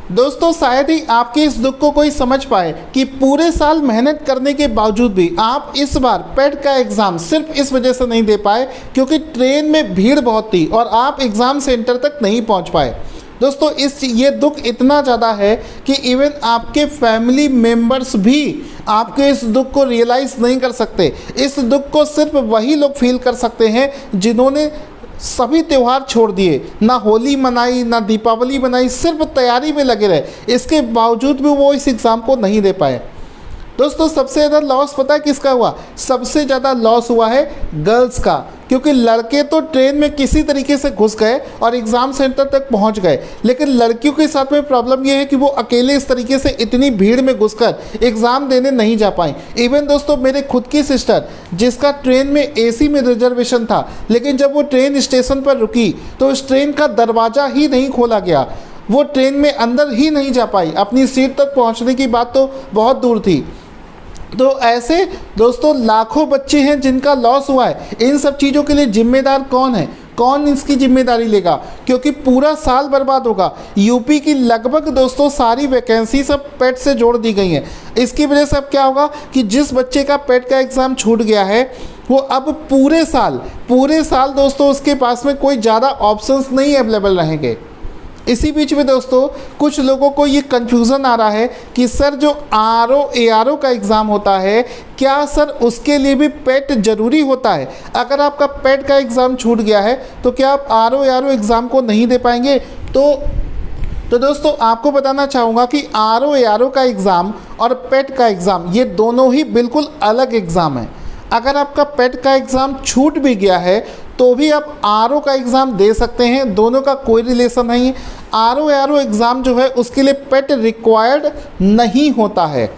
दोस्तों शायद ही आपके इस दुख को कोई समझ पाए कि पूरे साल मेहनत करने के बावजूद भी आप इस बार पेट का एग्ज़ाम सिर्फ इस वजह से नहीं दे पाए क्योंकि ट्रेन में भीड़ बहुत थी और आप एग्ज़ाम सेंटर तक नहीं पहुंच पाए। दोस्तों ये दुख इतना ज़्यादा है कि इवन आपके फैमिली मेम्बर्स भी आपके इस दुख को रियलाइज़ नहीं कर सकते। इस दुख को सिर्फ वही लोग फील कर सकते हैं जिन्होंने सभी त्यौहार छोड़ दिए, ना होली मनाई ना दीपावली मनाई, सिर्फ तैयारी में लगे रहे। इसके बावजूद भी वो इस एग्ज़ाम को नहीं दे पाए। दोस्तों सबसे ज़्यादा लॉस पता है किसका हुआ? सबसे ज़्यादा लॉस हुआ है गर्ल्स का, क्योंकि लड़के तो ट्रेन में किसी तरीके से घुस गए और एग्ज़ाम सेंटर तक पहुंच गए, लेकिन लड़कियों के साथ में प्रॉब्लम यह है कि वो अकेले इस तरीके से इतनी भीड़ में घुसकर एग्ज़ाम देने नहीं जा पाई। इवन दोस्तों मेरे खुद की सिस्टर जिसका ट्रेन में एसी में रिजर्वेशन था, लेकिन जब वो ट्रेन स्टेशन पर रुकी तो उस ट्रेन का दरवाज़ा ही नहीं खोला गया, वो ट्रेन में अंदर ही नहीं जा पाई। अपनी सीट तक पहुँचने की बात तो बहुत दूर थी। तो ऐसे दोस्तों लाखों बच्चे हैं जिनका लॉस हुआ है। इन सब चीज़ों के लिए जिम्मेदार कौन है? कौन इसकी जिम्मेदारी लेगा? क्योंकि पूरा साल बर्बाद होगा। यूपी की लगभग दोस्तों सारी वैकेंसी सब पेट से जोड़ दी गई हैं। इसकी वजह से अब क्या होगा कि जिस बच्चे का पेट का एग्ज़ाम छूट गया है वो अब पूरे साल दोस्तों उसके पास में कोई ज़्यादा ऑप्शंस नहीं अवेलेबल रहेंगे। इसी बीच में दोस्तों कुछ लोगों को ये कन्फ्यूज़न आ रहा है कि सर जो ARO का एग्ज़ाम होता है, क्या सर उसके लिए भी पेट ज़रूरी होता है? अगर आपका पेट का एग्ज़ाम छूट गया है तो क्या आप ARO एग्ज़ाम को नहीं दे पाएंगे? तो दोस्तों आपको बताना चाहूँगा कि ARO का एग्ज़ाम और पेट का एग्ज़ाम ये दोनों ही बिल्कुल अलग एग्ज़ाम है। अगर आपका पेट का एग्ज़ाम छूट भी गया है तो भी आप ARO का एग्ज़ाम दे सकते हैं, दोनों का कोई रिलेशन नहीं। ARO एग्ज़ाम जो है उसके लिए पेट रिक्वायर्ड नहीं होता है।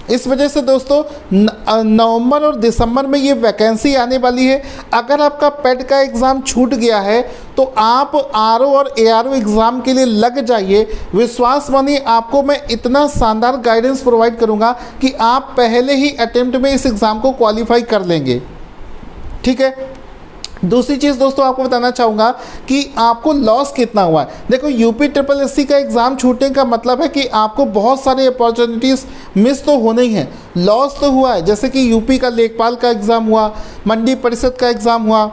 इस वजह से दोस्तों नवंबर और दिसंबर में ये वैकेंसी आने वाली है। अगर आपका पेट का एग्ज़ाम छूट गया है तो आप ARO और ARO एग्ज़ाम के लिए लग जाइए। विश्वास मानिए आपको मैं इतना शानदार गाइडेंस प्रोवाइड करूँगा कि आप पहले ही अटेम्प्ट में इस एग्ज़ाम को क्वालिफाई कर लेंगे। ठीक है। दूसरी चीज़ दोस्तों आपको बताना चाहूँगा कि आपको लॉस कितना हुआ है। देखो UPSSC का एग्ज़ाम छूटने का मतलब है कि आपको बहुत सारे अपॉर्चुनिटीज़ मिस तो होने ही हैं। लॉस तो हुआ है, जैसे कि यूपी का लेखपाल का एग्ज़ाम हुआ, मंडी परिषद का एग्ज़ाम हुआ,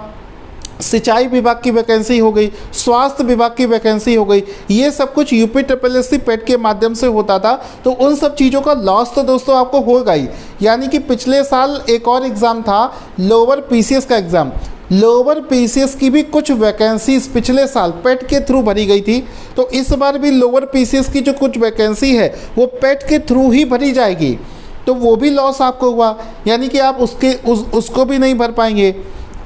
सिंचाई विभाग की वैकेंसी हो गई, स्वास्थ्य विभाग की वैकेंसी हो गई। ये सब कुछ UPSSC पेट के माध्यम से होता था, तो उन सब चीज़ों का लॉस तो दोस्तों आपको होगा ही। यानी कि पिछले साल एक और एग्ज़ाम था लोअर PCS का एग्ज़ाम। लोअर PCS की भी कुछ वैकेंसीज पिछले साल पेट के थ्रू भरी गई थी, तो इस बार भी लोअर PCS की जो कुछ वैकेंसी है वो पेट के थ्रू ही भरी जाएगी। तो वो भी लॉस आपको हुआ, यानी कि आप उसको भी नहीं भर पाएंगे।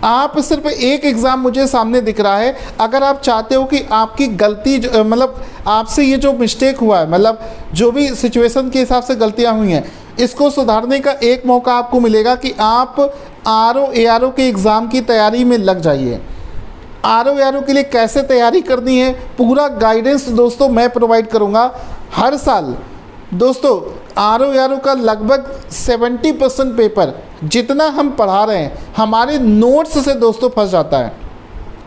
आप सिर्फ एक एग्ज़ाम मुझे सामने दिख रहा है। अगर आप चाहते हो कि आपकी गलती मतलब आपसे ये जो मिस्टेक हुआ है, मतलब जो भी सिचुएशन के हिसाब से गलतियाँ हुई हैं, इसको सुधारने का एक मौका आपको मिलेगा कि आप ARO के एग्ज़ाम की तैयारी में लग जाइए। ARO के लिए कैसे तैयारी करनी है पूरा गाइडेंस दोस्तों मैं प्रोवाइड करूँगा हर साल। दोस्तों ARO का लगभग 70% पेपर जितना हम पढ़ा रहे हैं हमारे नोट्स से दोस्तों फंस जाता है।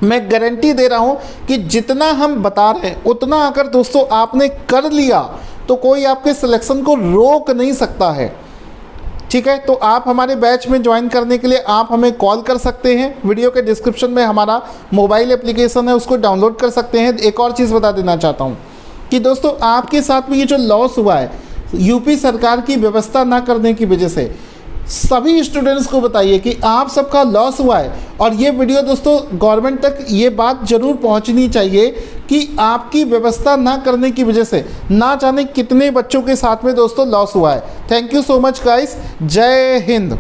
मैं गारंटी दे रहा हूँ कि जितना हम बता रहे हैं उतना अगर दोस्तों आपने कर लिया तो कोई आपके सिलेक्शन को रोक नहीं सकता है। ठीक है, तो आप हमारे बैच में ज्वाइन करने के लिए आप हमें कॉल कर सकते हैं। वीडियो के डिस्क्रिप्शन में हमारा मोबाइल एप्लीकेशन है, उसको डाउनलोड कर सकते हैं। एक और चीज़ बता देना चाहता हूँ कि दोस्तों आपके साथ में ये जो लॉस हुआ है यूपी सरकार की व्यवस्था ना करने की वजह से, सभी स्टूडेंट्स को बताइए कि आप सबका लॉस हुआ है। और ये वीडियो दोस्तों गवर्नमेंट तक ये बात ज़रूर पहुंचनी चाहिए कि आपकी व्यवस्था ना करने की वजह से ना जाने कितने बच्चों के साथ में दोस्तों लॉस हुआ है। Thank you so much guys. जय हिंद।